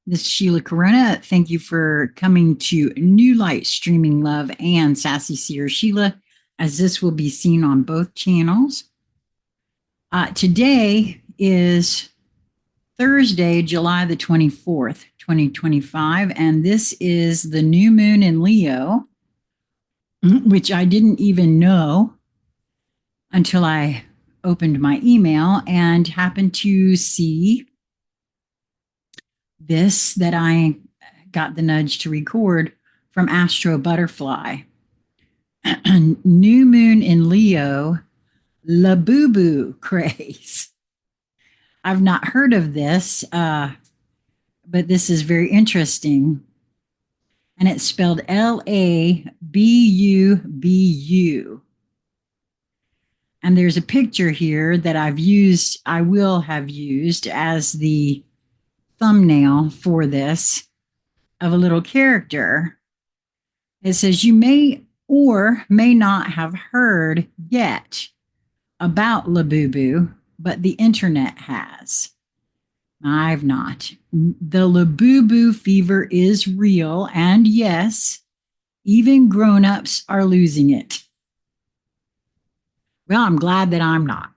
This is Sheila Karuna. Thank you for coming to New Light Streaming Love and Sassy Seer Sheila, as this will be seen on both channels. Today is Thursday, July the 24th, 2025, and this is the new moon in Leo, which I didn't even know until I opened my email and happened to see this that I got the nudge to record from AstroButterfly. New moon in Leo, Labubu Craze. I've not heard of this, but this is very interesting. And it's spelled Labubu. And there's a picture here that I will have used as the thumbnail for this, of a little character. It says, you may or may not have heard yet about Labubu, but the internet has. I've not. The Labubu fever is real, and yes, even grown-ups are losing it. Well, I'm glad that I'm not.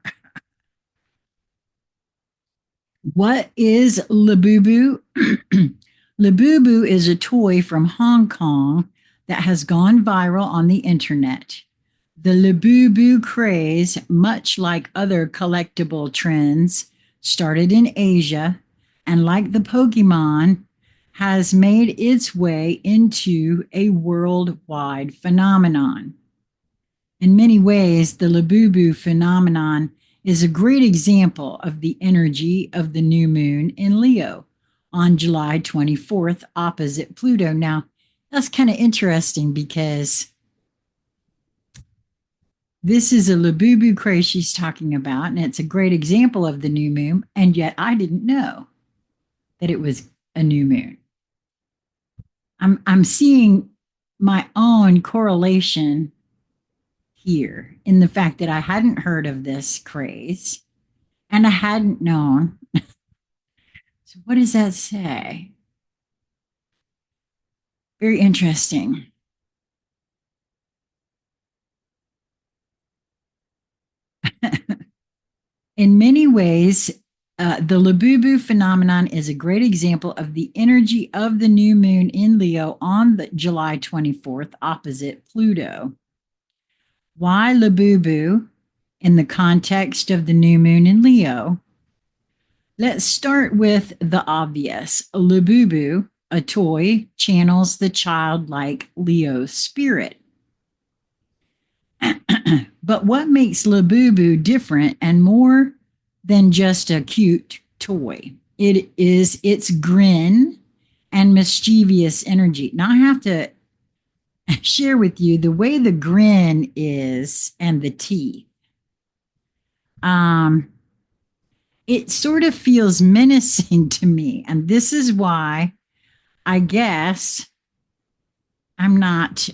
What is Labubu? Labubu is a toy from Hong Kong that has gone viral on the internet. The Labubu craze, much like other collectible trends, started in Asia, and like the Pokemon, has made its way into a worldwide phenomenon. In many ways, the Labubu phenomenon is a great example of the energy of the new moon in Leo on July 24th, opposite Pluto. Now, that's kind of interesting because this is a Labubu craze she's talking about, and it's a great example of the new moon, and yet I didn't know that it was a new moon. I'm seeing my own correlation here in the fact that I hadn't heard of this craze and I hadn't known. So what does that say? Very interesting. In many ways, the Labubu phenomenon is a great example of the energy of the new moon in Leo on July 24th, opposite Pluto. Why Labubu in the context of the new moon in Leo? Let's start with the obvious. Labubu, a toy, channels the childlike Leo spirit. But what makes Labubu different and more than just a cute toy? It is its grin and mischievous energy. Now I have to share with you the way the grin is and the teeth. It sort of feels menacing to me. And this is why I guess I'm not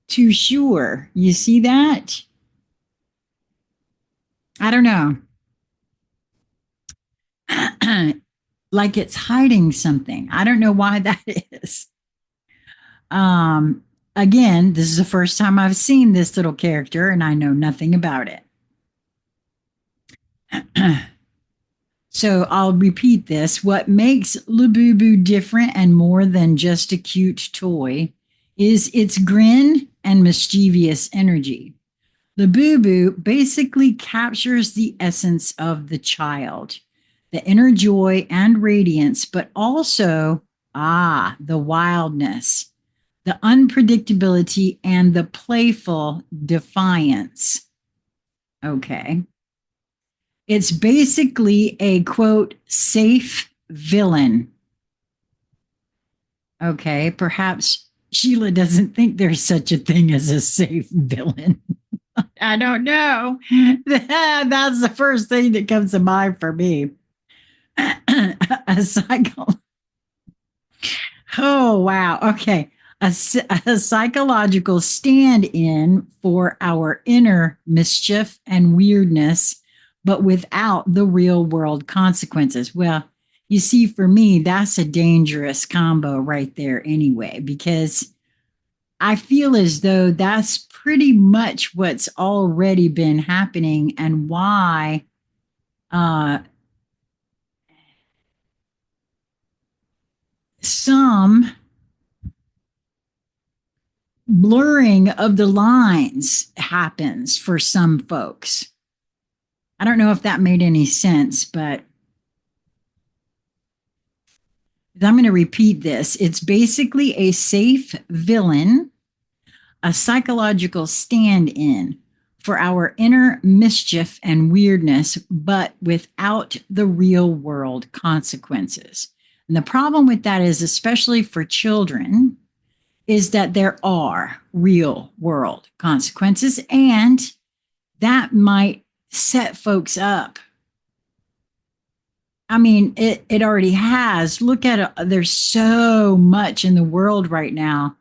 too sure. You see that? I don't know. Like it's hiding something. I don't know why that is. Again, this is the first time I've seen this little character and I know nothing about it. So I'll repeat this. What makes Labubu different and more than just a cute toy is its grin and mischievous energy. Labubu basically captures the essence of the child, the inner joy and radiance, but also, the wildness, the unpredictability, and the playful defiance. Okay. It's basically a, quote, safe villain. Okay, perhaps Sheila doesn't think there's such a thing as a safe villain. I don't know. That's the first thing that comes to mind for me. A cycle. Oh, wow. Okay. A psychological stand-in for our inner mischief and weirdness, but without the real world consequences. Well, You see, for me, that's a dangerous combo right there anyway, because I feel as though that's pretty much what's already been happening and why uh, some blurring of the lines happens for some folks. I don't know if that made any sense, but I'm going to repeat this. It's basically a safe villain, a psychological stand in for our inner mischief and weirdness, but without the real world consequences. And the problem with that is, especially for children, is that there are real world consequences, and that might set folks up. I mean, it already has. Look at it. There's so much in the world right now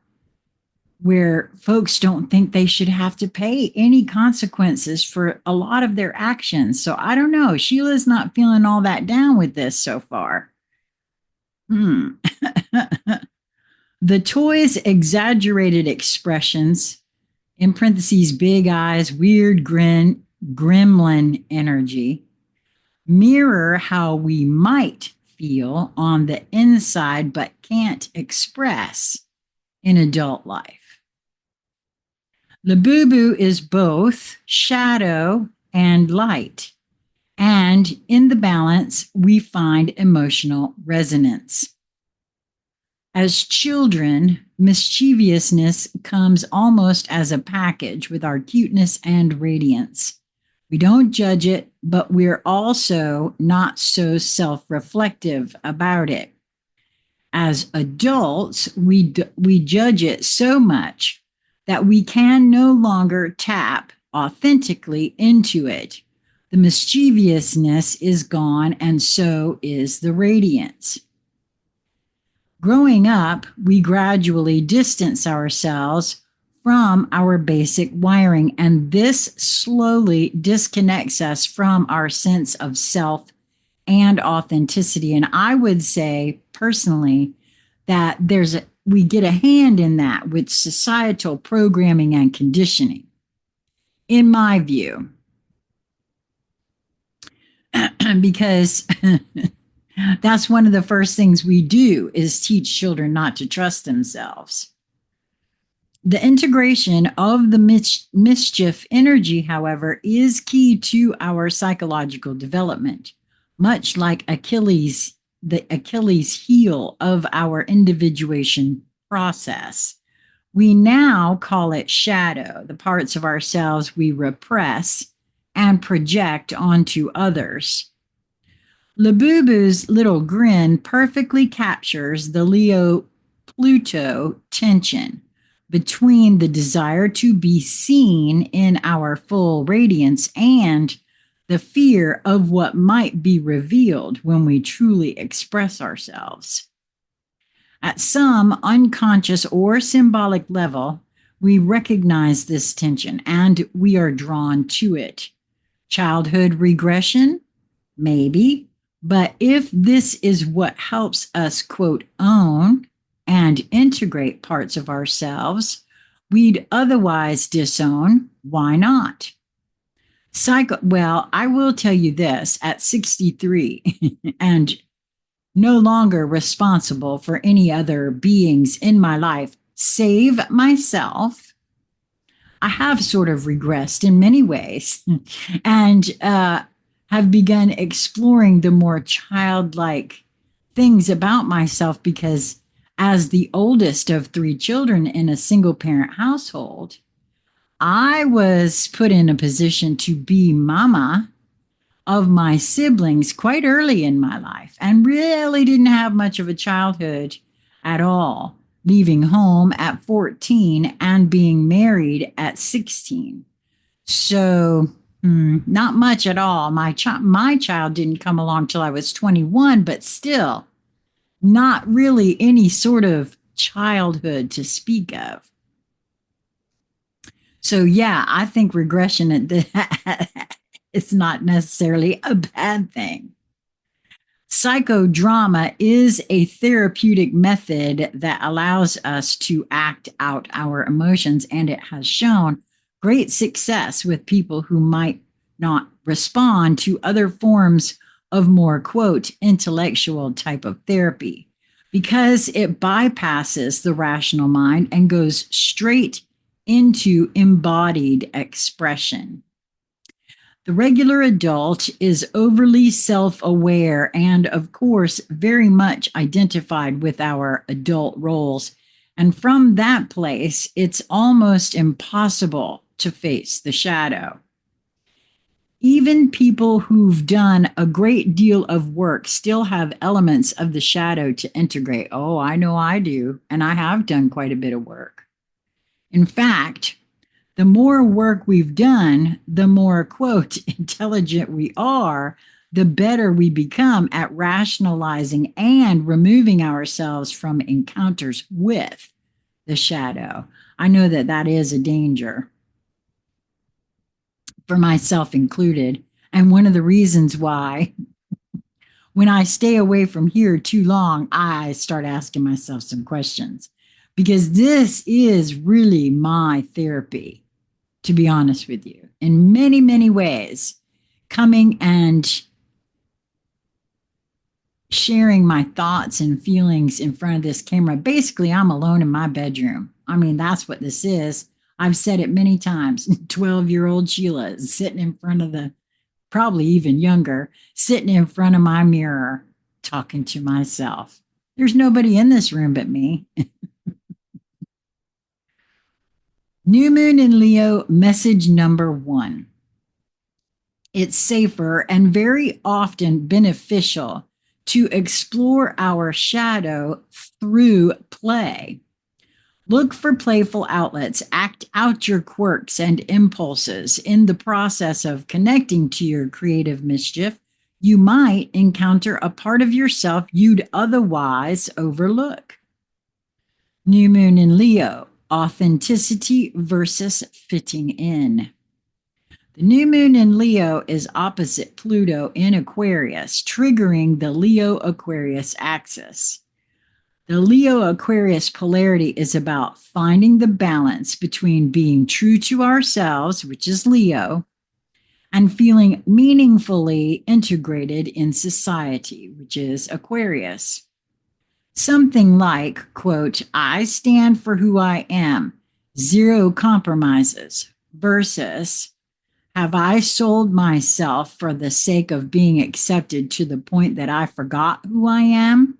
where folks don't think they should have to pay any consequences for a lot of their actions. So I don't know. Sheila's not feeling all that down with this so far. The toy's exaggerated expressions, in parentheses, big eyes, weird grin, gremlin energy, mirror how we might feel on the inside but can't express in adult life. Labubu is both shadow and light, and in the balance, we find emotional resonance. As children, mischievousness comes almost as a package with our cuteness and radiance. We don't judge it, but we're also not so self-reflective about it. As adults, we judge it so much that we can no longer tap authentically into it. The mischievousness is gone, and so is the radiance. Growing up, we gradually distance ourselves from our basic wiring, and this slowly disconnects us from our sense of self and authenticity. And I would say personally that we get a hand in that with societal programming and conditioning, in my view, because that's one of the first things we do is teach children not to trust themselves. The integration of the mischief energy, however, is key to our psychological development, much like the Achilles heel of our individuation process. We now call it shadow, the parts of ourselves we repress and project onto others. Labubu's little grin perfectly captures the Leo Pluto tension between the desire to be seen in our full radiance and the fear of what might be revealed when we truly express ourselves. At some unconscious or symbolic level, we recognize this tension and we are drawn to it. Childhood regression? Maybe. But if this is what helps us, quote, own and integrate parts of ourselves we'd otherwise disown, why not? Well, I will tell you this, at 63 and no longer responsible for any other beings in my life, save myself, I have sort of regressed in many ways and have begun exploring the more childlike things about myself because as the oldest of 3 children in a single parent household, I was put in a position to be mama of my siblings quite early in my life and really didn't have much of a childhood at all, leaving home at 14 and being married at 16. So not much at all. My child didn't come along till I was 21, but still not really any sort of childhood to speak of. So yeah, I think regression it's not necessarily a bad thing. Psychodrama is a therapeutic method that allows us to act out our emotions, and it has shown great success with people who might not respond to other forms of more, quote, intellectual type of therapy, because it bypasses the rational mind and goes straight into embodied expression. The regular adult is overly self aware and, of course, very much identified with our adult roles. And from that place, it's almost impossible to face the shadow. Even people who've done a great deal of work still have elements of the shadow to integrate. Oh, I know I do. And I have done quite a bit of work. In fact, the more work we've done, the more, quote, intelligent we are, the better we become at rationalizing and removing ourselves from encounters with the shadow. I know that that is a danger, for myself included. And one of the reasons why, when I stay away from here too long, I start asking myself some questions, because this is really my therapy, to be honest with you, in many, many ways. Coming and sharing my thoughts and feelings in front of this camera. Basically, I'm alone in my bedroom. I mean, that's what this is. I've said it many times. 12-year-old Sheila is sitting in front of the, probably even younger, sitting in front of my mirror, talking to myself. There's nobody in this room but me. New Moon in Leo, message number 1. It's safer and very often beneficial to explore our shadow through play. Look for playful outlets. Act out your quirks and impulses. In the process of connecting to your creative mischief, you might encounter a part of yourself you'd otherwise overlook. New Moon in Leo, authenticity versus fitting in. The new moon in Leo is opposite Pluto in Aquarius, triggering the Leo-Aquarius axis. The Leo-Aquarius polarity is about finding the balance between being true to ourselves, which is Leo, and feeling meaningfully integrated in society, which is Aquarius. Something like, quote, I stand for who I am, zero compromises, versus, have I sold myself for the sake of being accepted to the point that I forgot who I am?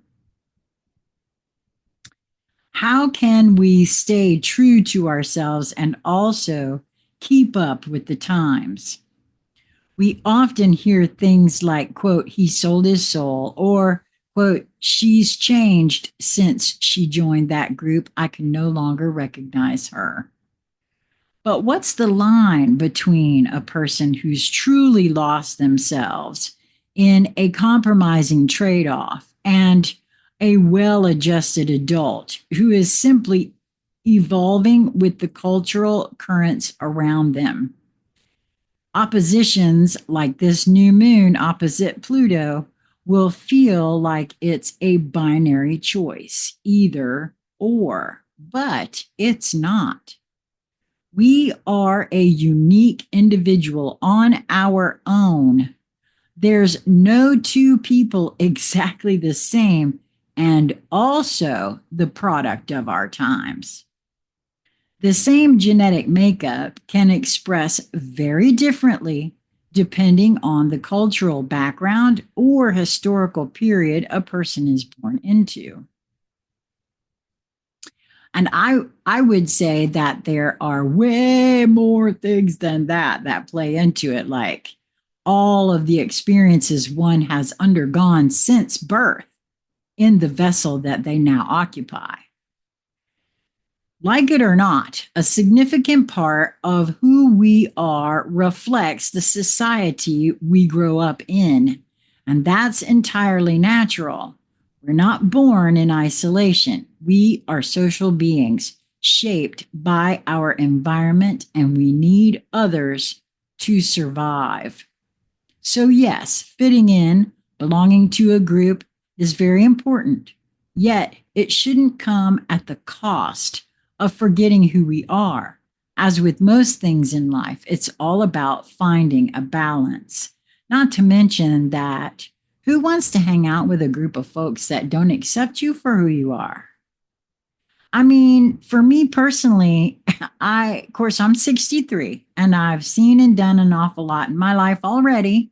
How can we stay true to ourselves and also keep up with the times? We often hear things like, quote, he sold his soul, or, quote, she's changed since she joined that group. I can no longer recognize her. But what's the line between a person who's truly lost themselves in a compromising trade-off and a well-adjusted adult who is simply evolving with the cultural currents around them? Oppositions like this new moon opposite Pluto will feel like it's a binary choice, either or, but it's not. We are a unique individual on our own. There's no two people exactly the same, and also the product of our times. The same genetic makeup can express very differently depending on the cultural background or historical period a person is born into. And I would say that there are way more things than that play into it, like all of the experiences one has undergone since birth in the vessel that they now occupy. Like it or not, a significant part of who we are reflects the society we grow up in, and that's entirely natural. We're not born in isolation. We are social beings shaped by our environment, and we need others to survive. So yes, fitting in, Belonging to a group is very important, yet it shouldn't come at the cost of forgetting who we are. As with most things in life, it's all about finding a balance. Not to mention that who wants to hang out with a group of folks that don't accept you for who you are? I mean, for me personally, of course, I'm 63 and I've seen and done an awful lot in my life already.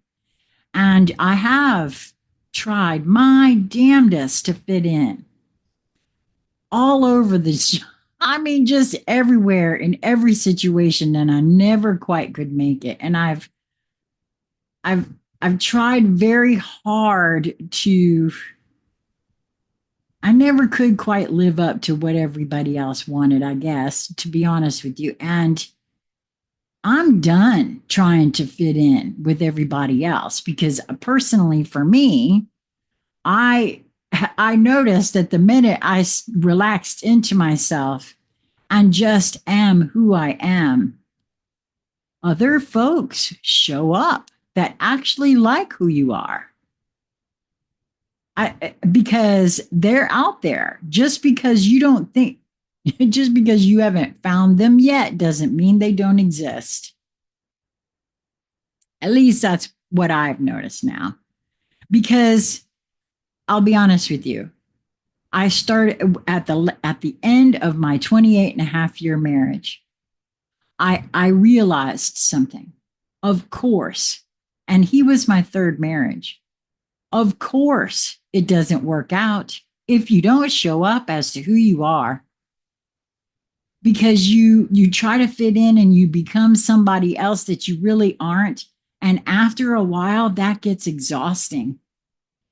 And I have tried my damnedest to fit in all over the, I mean, just everywhere in every situation. And I never quite could make it. And I've, I've tried very hard to, I never could quite live up to what everybody else wanted, I guess, to be honest with you. And I'm done trying to fit in with everybody else because personally, for me, I noticed that the minute I relaxed into myself and just am who I am, other folks show up that actually like who you are. Because they're out there. Just because you don't think, just because you haven't found them yet doesn't mean they don't exist. At least that's what I've noticed now. Because I'll be honest with you, I started at the end of my 28 and a half year marriage. I realized something. Of course, and he was my third marriage. Of course, it doesn't work out if you don't show up as to who you are, because you try to fit in and you become somebody else that you really aren't. And after a while, that gets exhausting.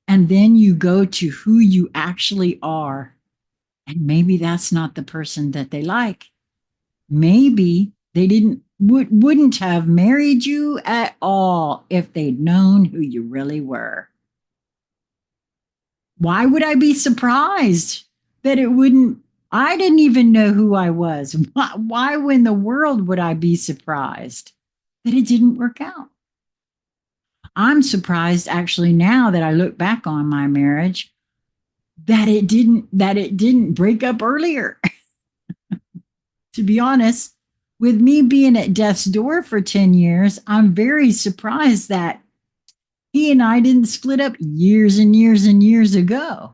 And then you go to who you actually are. And maybe that's not the person that they like. Maybe they wouldn't have married you at all if they'd known who you really were. Why would I be surprised that it wouldn't? I didn't even know who I was. Why in the world would I be surprised that it didn't work out? I'm surprised actually now that I look back on my marriage that it didn't break up earlier. To be honest, with me being at death's door for 10 years, I'm very surprised that he and I didn't split up years and years and years ago.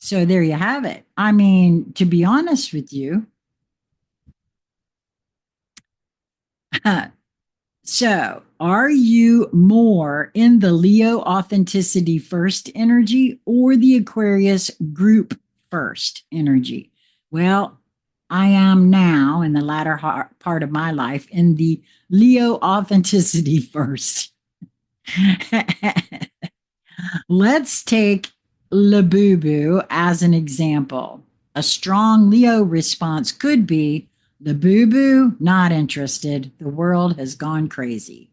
So there you have it. I mean, to be honest with you, so are you more in the Leo authenticity first energy or the Aquarius group first energy? Well, I am now in the latter part of my life in the Leo authenticity first. Let's take Labubu as an example. A strong Leo response could be, Labubu, not interested. The world has gone crazy.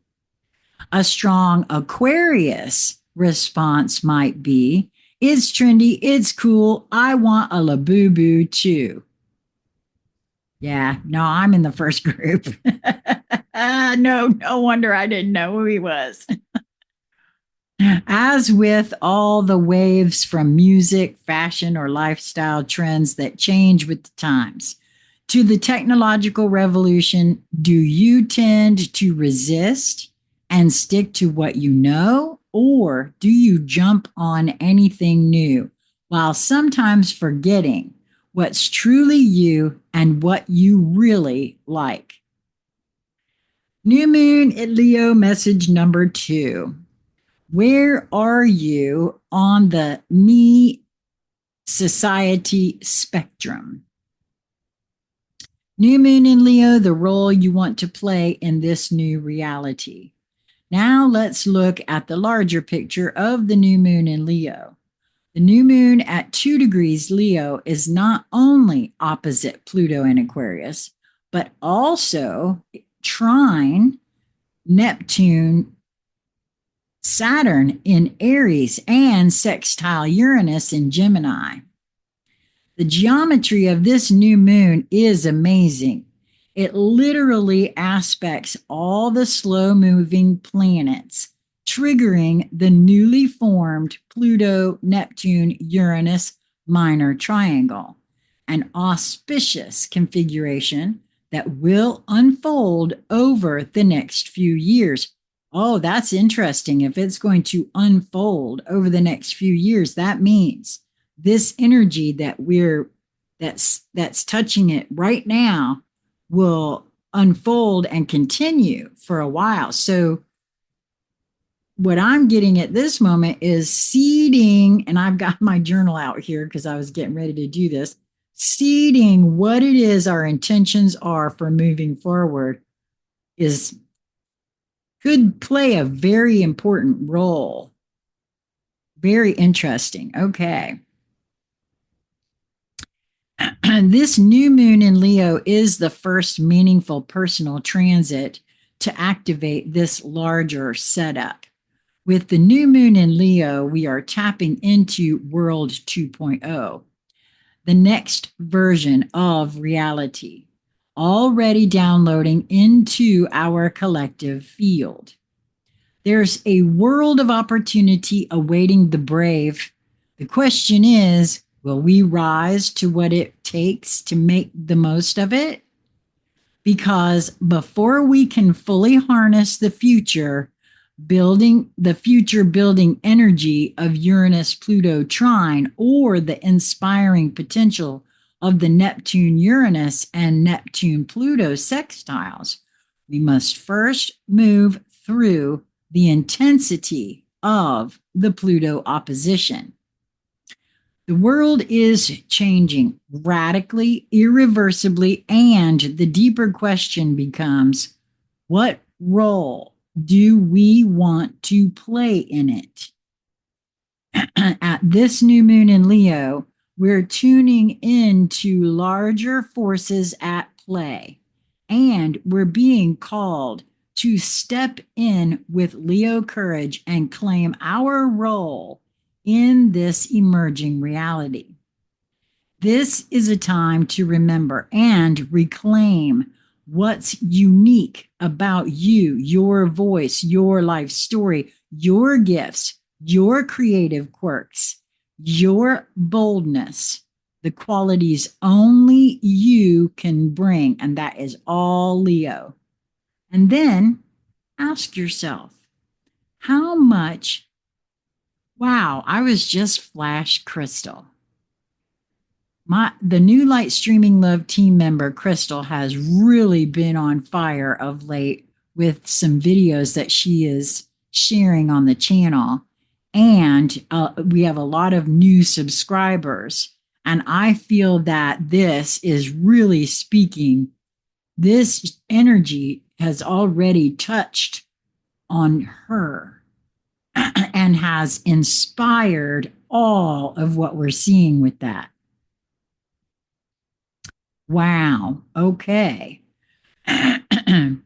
A strong Aquarius response might be, it's trendy, it's cool, I want a Labubu too. Yeah, no, I'm in the first group. No wonder I didn't know who he was. As with all the waves from music, fashion, or lifestyle trends that change with the times, to the technological revolution, do you tend to resist and stick to what you know, or do you jump on anything new while sometimes forgetting what's truly you and what you really like? New Moon at Leo message number 2. Where are you on the me society spectrum? New Moon in Leo, the role you want to play in this new reality. Now let's look at the larger picture of the new moon in Leo. The new moon at 2 degrees Leo is not only opposite Pluto in Aquarius, but also trine Neptune, Saturn in Aries, and sextile Uranus in Gemini. The geometry of this new moon is amazing. It literally aspects all the slow-moving planets triggering the newly formed Pluto-Neptune-Uranus minor triangle, an auspicious configuration that will unfold over the next few years. Oh, that's interesting. If it's going to unfold over the next few years, that means this energy that's touching it right now will unfold and continue for a while. So what I'm getting at this moment is seeding, and I've got my journal out here because I was getting ready to do this, seeding what it is our intentions are for moving forward could play a very important role. Very interesting. Okay. This new moon in Leo is the first meaningful personal transit to activate this larger setup. With the new moon in Leo, we are tapping into World 2.0, the next version of reality, already downloading into our collective field. There's a world of opportunity awaiting the brave. The question is, will we rise to what it takes to make the most of it? Because before we can fully harness the future building energy of Uranus Pluto trine, or the inspiring potential of the Neptune Uranus and Neptune Pluto sextiles, we must first move through the intensity of the Pluto opposition. The world is changing radically, irreversibly, and the deeper question becomes, what role do we want to play in it? At this new moon in Leo, we're tuning into larger forces at play, and we're being called to step in with Leo courage and claim our role in this emerging reality. This is a time to remember and reclaim what's unique about you, your voice, your life story, your gifts, your creative quirks, your boldness, the qualities only you can bring. And that is all Leo. And then ask yourself, how much, wow, I was just flash crystal. The new Light Streaming Love team member, Crystal, has really been on fire of late with some videos that she is sharing on the channel. And we have a lot of new subscribers. And I feel that this is really speaking. This energy has already touched on her and has inspired all of what we're seeing with that. Wow. Okay. And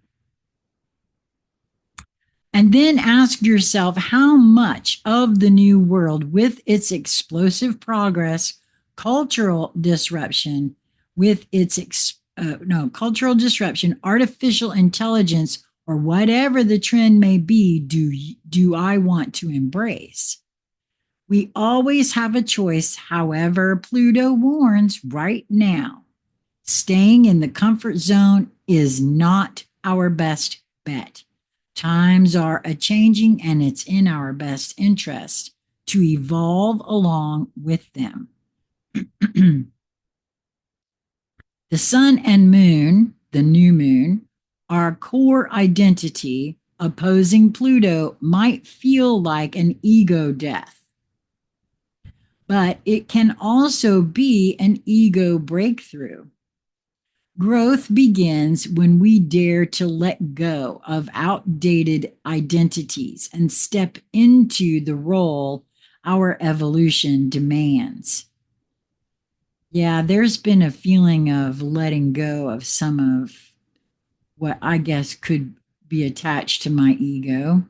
then ask yourself how much of the new world, with its explosive progress, cultural disruption, cultural disruption, artificial intelligence, or whatever the trend may be, do I want to embrace? We always have a choice. However, Pluto warns right now, staying in the comfort zone is not our best bet. Times are a-changing, and it's in our best interest to evolve along with them. The sun and moon, the new moon, our core identity. Opposing Pluto might feel like an ego death, but it can also be an ego breakthrough. Growth begins when we dare to let go of outdated identities and step into the role our evolution demands. Yeah, there's been a feeling of letting go of some of what I guess could be attached to my ego.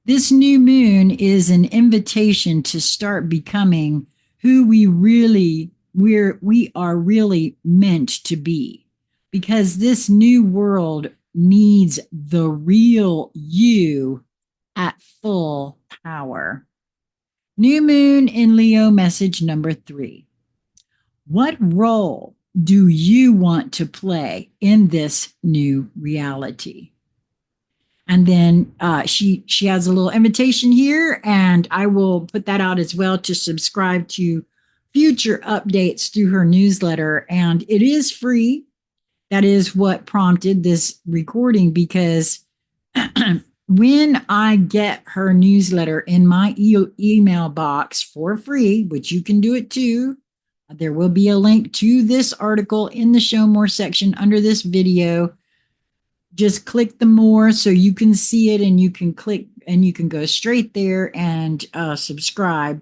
This new moon is an invitation to start becoming who we are really meant to be, because this new world needs the real you at full power. New Moon in Leo, message number 3. What role do you want to play in this new reality? And then she has a little invitation here, and I will put that out as well to subscribe to future updates through her newsletter. And it is free. That is what prompted this recording, because when I get her newsletter in my email box for free, which you can do it too, there will be a link to this article in the Show More section under this video. Just click the more so you can see it, and you can click and you can go straight there and subscribe.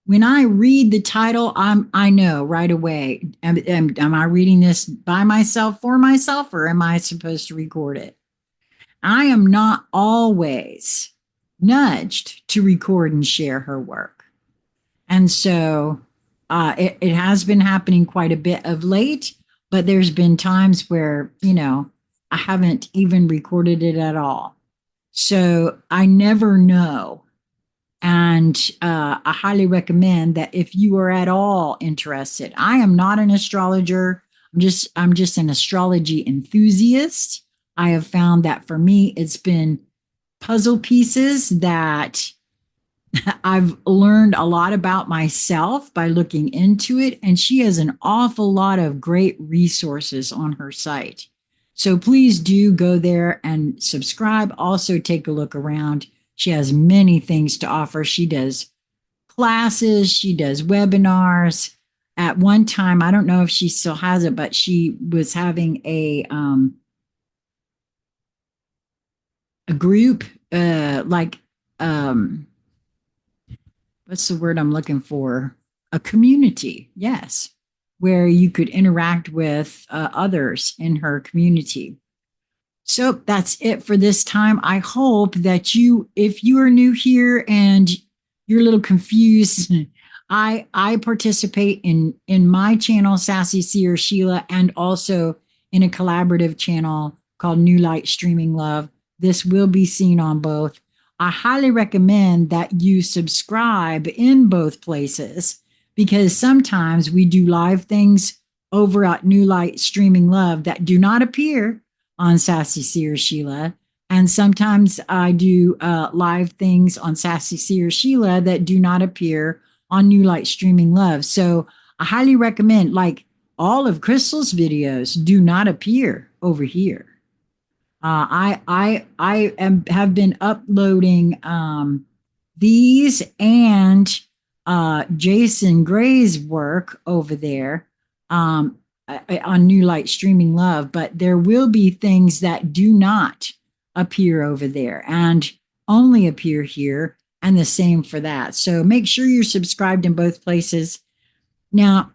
When I read the title, I know right away, am I reading this by myself, for myself, or am I supposed to record it? I am not always nudged to record and share her work. And so it has been happening quite a bit of late, but there's been times where, I haven't even recorded it at all. So I never know. And I highly recommend that if you are at all interested. I am not an astrologer. I'm just an astrology enthusiast. I have found that for me, it's been puzzle pieces that I've learned a lot about myself by looking into it. And she has an awful lot of great resources on her site. So please do go there and subscribe. Also take a look around. She has many things to offer. She does classes, she does webinars. At one time, I don't know if she still has it, but she was having a group, what's the word I'm looking for? A community, yes, where you could interact with others in her community. So that's it for this time. I hope that if you are new here and you're a little confused, I participate in my channel, Sassy Seer Sheila, and also in a collaborative channel called New Light Streaming Love. This will be seen on both. I highly recommend that you subscribe in both places, because sometimes we do live things over at New Light Streaming Love that do not appear on Sassy Seer Sheila. And sometimes I do live things on Sassy Seer Sheila that do not appear on New Light Streaming Love. So I highly recommend, like all of Crystal's videos do not appear over here. I have been uploading these and Jason Gray's work over there on New Light Streaming Love, but there will be things that do not appear over there and only appear here, and the same for that. So make sure you're subscribed in both places. Now,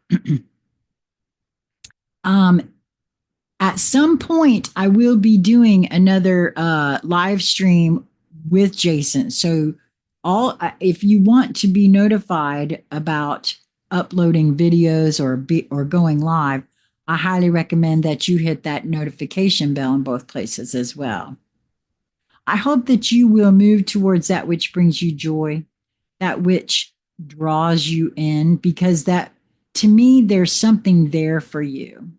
at some point, I will be doing another live stream with Jason. So if you want to be notified about uploading videos or going live, I highly recommend that you hit that notification bell in both places as well. I hope that you will move towards that which brings you joy, that which draws you in, because that, to me, there's something there for you.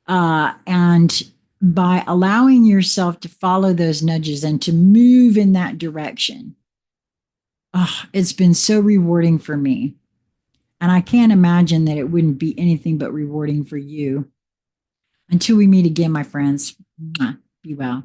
And by allowing yourself to follow those nudges and to move in that direction, it's been so rewarding for me. And I can't imagine that it wouldn't be anything but rewarding for you. Until we meet again, my friends, be well.